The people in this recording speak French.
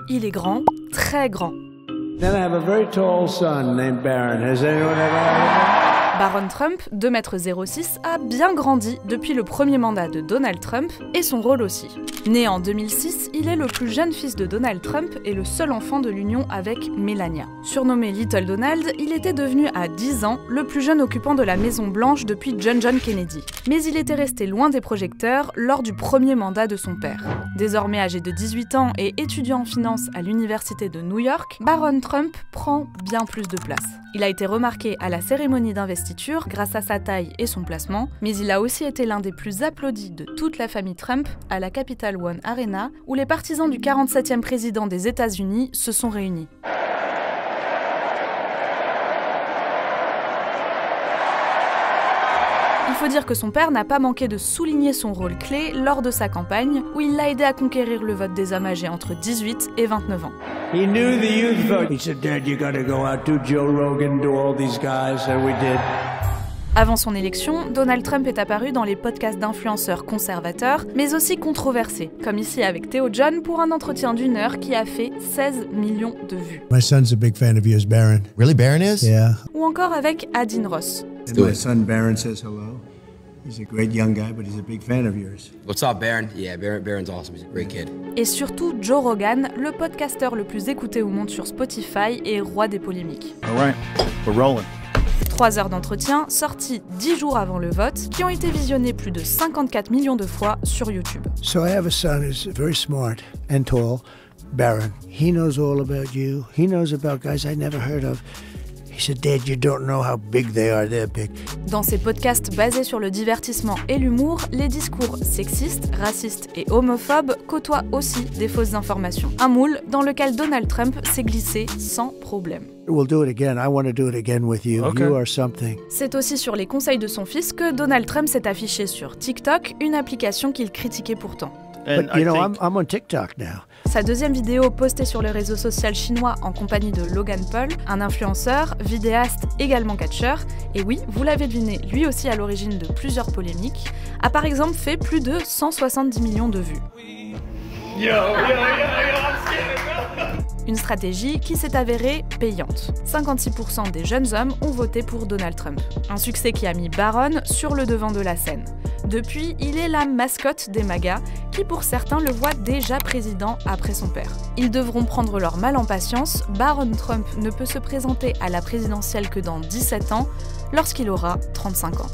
Il est grand, très grand. Then I have a very tall son named Barron. Has anyone ever heard of him? Baron Trump, 2,06 m, a bien grandi depuis le premier mandat de Donald Trump et son rôle aussi. Né en 2006, il est le plus jeune fils de Donald Trump et le seul enfant de l'union avec Melania. Surnommé Little Donald, il était devenu à 10 ans le plus jeune occupant de la Maison Blanche depuis John Kennedy. Mais il était resté loin des projecteurs lors du premier mandat de son père. Désormais âgé de 18 ans et étudiant en finance à l'université de New York, Baron Trump prend bien plus de place. Il a été remarqué à la cérémonie d'investiture grâce à sa taille et son placement, mais il a aussi été l'un des plus applaudis de toute la famille Trump à la Capital One Arena, où les partisans du 47e président des États-Unis se sont réunis. Il faut dire que son père n'a pas manqué de souligner son rôle clé lors de sa campagne, où il l'a aidé à conquérir le vote des hommes âgés entre 18 et 29 ans. He knew the youth vote. He said, Dad, you gotta go out, do Joe Rogan, do all these guys, and we did. Avant son élection, Donald Trump est apparu dans les podcasts d'influenceurs conservateurs, mais aussi controversés, comme ici avec Theo John pour un entretien d'1 heure qui a fait 16 millions de vues. My son's a big fan of yours, Baron. Really, Baron is? Yeah. Ou encore avec Adin Ross. And my son Baron says hello. He's a great young guy, but he's a big fan of yours. What's up, Baron? Yeah, Baron's awesome. He's a great kid. Et surtout Joe Rogan, le podcasteur le plus écouté au monde sur Spotify et roi des polémiques. All right, we're rolling. 3 heures d'entretien, sortis 10 jours avant le vote, qui ont été visionnés plus de 54 millions de fois sur YouTube. So I have a son who's very smart and tall, Baron. He knows all about you. He knows about guys I never heard of. He said, Dad, you don't know how big they are. They're big. Dans ces podcasts basés sur le divertissement et l'humour, les discours sexistes, racistes et homophobes côtoient aussi des fausses informations. Un moule dans lequel Donald Trump s'est glissé sans problème. We'll do it again. I want to do it again with you. Okay. You are something. C'est aussi sur les conseils de son fils que Donald Trump s'est affiché sur TikTok, une application qu'il critiquait pourtant. But you know, I'm on TikTok now. Sa deuxième vidéo postée sur le réseau social chinois en compagnie de Logan Paul, un influenceur, vidéaste, également catcheur, et oui, vous l'avez deviné, lui aussi à l'origine de plusieurs polémiques, a par exemple fait plus de 170 millions de vues. Une stratégie qui s'est avérée payante. 56% des jeunes hommes ont voté pour Donald Trump. Un succès qui a mis Baron sur le devant de la scène. Depuis, il est la mascotte des MAGA, qui pour certains le voient déjà président après son père. Ils devront prendre leur mal en patience, Baron Trump ne peut se présenter à la présidentielle que dans 17 ans, lorsqu'il aura 35 ans.